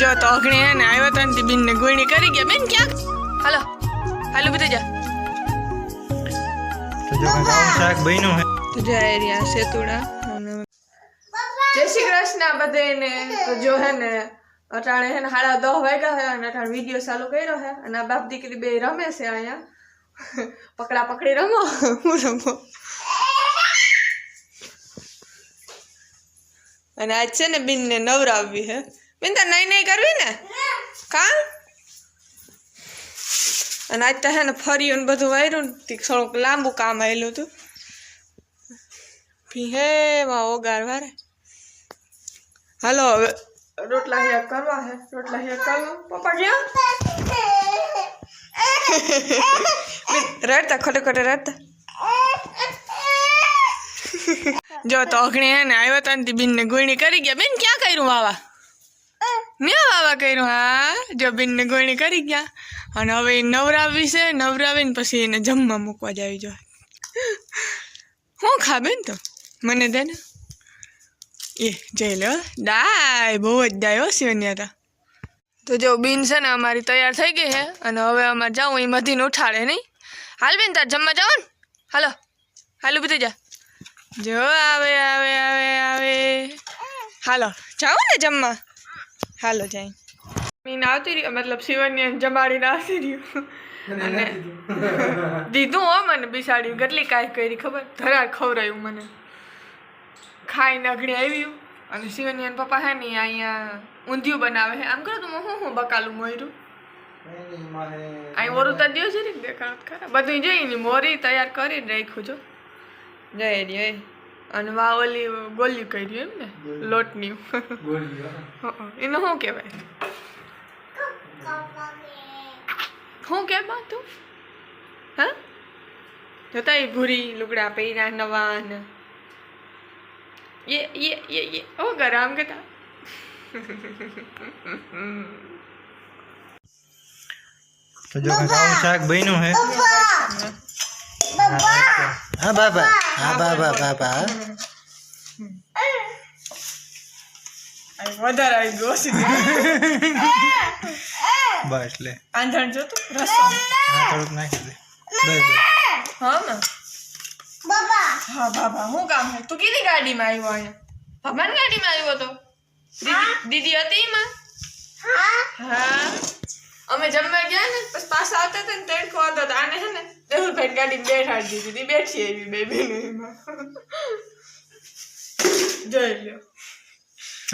जो तो अगणे है ने आयो तन ती बिन ने गुणी करी गया बेन क्या हेलो हेलो भी जा तो जो गाँव शाक बन्यो है तो जो एरिया सेतुड़ा जय श्री कृष्ण बधे ने तो जो है ने अटाणे है 10:30 वाग्या है अने अटाणे वीडियो चालू कर्यो है अने बाप दीकरी बे रमे छे आया पकड़ा पकड़ी रमो हूँ रमो अने आज छे ने बिन ने नवरावी है बिन तार नहीं नहीं करवी ने का अने आज तो है ने फरियो ने बधुं वायरु ने थोड़ुंक लांबू काम आवेलुं हतुं पीहे वा ओगार वारे हालो हवे रोटला हिया करवा है रोटला हिया कर लो पापा क्या रड़ता खोटे खोटे रड़ता जो तो अगणे है ने आयो तन ती बिन ने गुणी करी गया बेन क्या कर्યું वावा न्या वावा कर्યું हाँ जो बिन ने गुणी करी गया अने हवे नवरावी छे नवरावीने पछी एने जमवा मूकवा जावी जो હું ખા બેન તો મને દે ને ये जय लो डाय बहुत डाय हो शिवन्या तो जो बीन से ने अमारी तैयार थई गई है अने हवे अमार जाऊँ ई मधी ने उठाड़े नहीं हाल बेन तार जमवा जाओ ने हालो हालो भी जा जो आवे आवे आवे आवे हालो जाओ ने जमवा हालो जाई मीन आवती रही मतलब शिवन्या जमाड़ी ने आवती रही अने दीधुं हो मने बिसाड़ी गटली काय करी खबर धरा खवराયું मने खाई नगड़ी आव्યું અને શિવન્યા ના પપ્પા હે ને અહીંયા ઊંધિયું બનાવે છે આમ કરો તો હું બકાલું મોયરું અહીં ઓરું તો દિયો છે ને દેખાડ ખરા બધું જોઈને મોરી તૈયાર કરીને રાખ્યું જો જય રે અને વા ઓલી ગોલ્યું કર્યું એમ ને લોટની ગોલ્યું એને શું કહેવાય શું કહેવા તું હા જોતા એ ભૂરી લુગડા પહેર્યા નવા ને ये ओ गरम के था तो जो गाँव शाक बन्यो है हाँ बाबा हाँ बाबा बाबा વધારે આવી ગયો बस ले આંધણ જો તું રસો हाँ थोड़ुंक नाखी दे बस हाँ ना बाबा हाँ बाबा हूँ काम है तू कीधी गाड़ी में आयो आया भगवान गाड़ी में आयो तो दीदी હતી માં हाँ અમે જમવા ગયા ને બસ પાસ આવતા હતા ને તડકો હતો તો આને હે ને દેહુલ ભાઈ ગાડી में બેઠાડી દીધી બેઠી આવી બેબી ને જોઈ લ્યો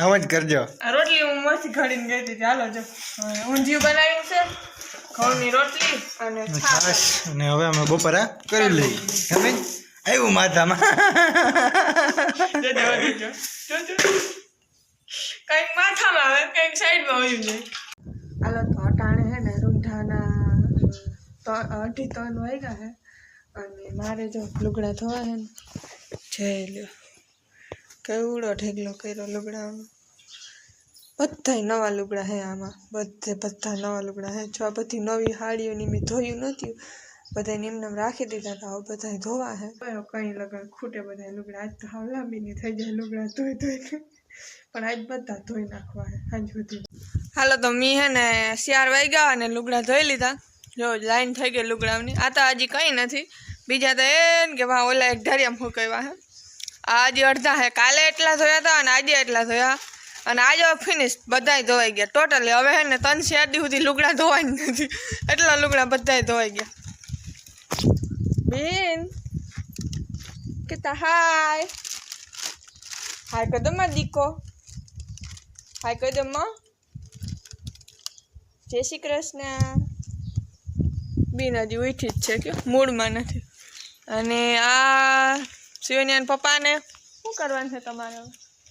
आवाज करजो आ रोटली હું મસ્ત ઘડીને ગઈ હતી ચાલો જો ઊંધિયું બનાવ્યું છે ઘઉંની રોટલી અને છાશ અને હવે અમે બપોરા કરી લઈ તમે આવ્યું માથામાં કંઈક માથામાં આવે કંઈક સાઈડમાં હોય જાય હાલો તો અટાણે હે ને રૂંઢાના 2:30 વાગ્યા હે અને મારે જો લુગડા ધોવા હે ને જઈ લ્યો કેવડો ઢેગલો કર્યો લુગડાનો બધા નવા લુગડા હે આમાં બધા નવા લુગડા હે જો આ બધી નવી હાડીઓની મેં ધોયું નથી બધા એમને રાખી દીધા હતા હવે બધા ધોવા હે કઈ લગન ખૂટે બધા લુગડા આજ તો હાવ લાંબીની થઈ જાય લુગડા ધોઈ પણ આજ બધા ધોઈ નાખવા હે સાંજ સુધી હાલો તો મી હે ને 4 વાગ્યા અને લુગડા ધોઈ લીધા જો લાઈન થઈ ગઈ લુગડાની આ તો હજી કંઈ નથી બીજા તો એને કે વા ઓલા એક ઢારિયામાં ફૂંકાવ્યા હે आज अर्धा है काले एटला धोया था और आज एटला धोया और आज फिनिश बधाई धोवाई गया टोटली हवे है ने 3-4 दी सुधी लुगड़ा धोवाई नहीं एटला लुगड़ा बधाई धोवाई गया बेन किता हाय हाय कर दो मा दीको हाय कर दो मा जय श्री कृष्ण बेन हजी उठी ज छे के मूड में नहीं अने आ शिवन्या पप्पा ने शू करवान है तमारे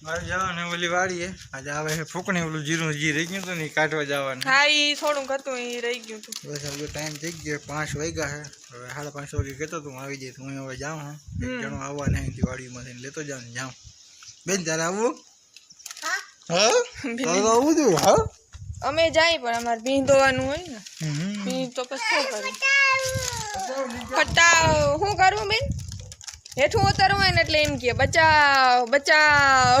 मारे जावाने ओली वाड़ी है आज आवे है फूकने ओलू जीरू जी रही गयो तो नहीं काटवा जावाने हां ई थोड़ું હતું ई રહી ગયું તો बस अब टाइम થઈ ગયો 5 વાગ્યા है હવે 5:30 વાગે કેતો તું આવી જાય તું હવે જાવ હા એક જણો આવવા નહીં દિવાળી માં લેતો જાવ જાવ બેન તારે આવવું હા હા તારે આવવું જો હા અમે જાય પણ અમાર ભીં ધોવાનું હોય ને ભીં તો પછી શું કરું ફટા હું કરું બેન हेठू उतरव एटले एम के बचाव बचाव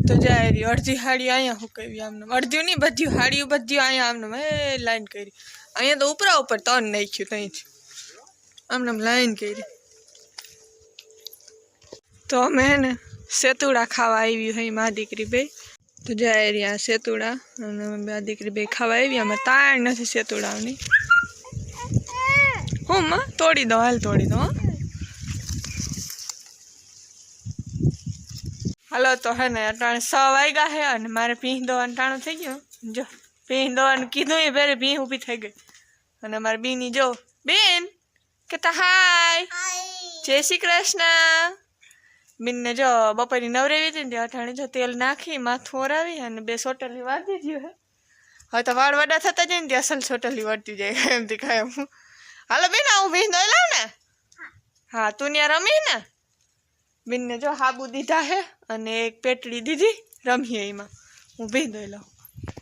તો જાય રહી અડધી હાડી અહીંયા હુકાવી આમને અડધી નહીં બધી હાડીઓ બધી અહીંયા આમને એ લાઈન કરી અહીંયા તો ઉપરા ઉપર તન નાખ્યું ત્યાંથી આમને લાઈન કરી તો અમે હે ને સેતુડા ખાવા આવી હોય મા દીકરી બે તો જાય રહી આ સેતુડા અને બે દીકરી બે ખાવા આવી અમે તાણ નથી સેતુડાની હું માં તોડી દો હાલ તોડી દો હાલો તો હે ને અટાણે 6 વાગ્યા હે અને મારે ભીંહ દોવાનું ટાણું થઈ ગયું જો ભીંહ દોવાનું કીધું એ પહેરે ભીંહ ઊભી થઈ ગઈ અને મારી બીની જો બેન કહેતા હાય જય શ્રી કૃષ્ણ બીનને જો બપોરની નવરેવી હતી ને અટાણે જો તેલ નાખી માથું ઓરાવી અને 2 સોટલી વાળી દીધી હે હવે તો વાળ વડા થતા જાય ને અસલ સોટલી વળતી જાય એમથી કાંઈ હું હાલો બેન આવું ભીંહ દોઈ લાવ ને હા તું ત્યાં રમી ને બીનને જો હાબુ દીધા હે અને એક પેટડી દીધી રમીએ એમાં હું ભીંહ દોઈ લઉં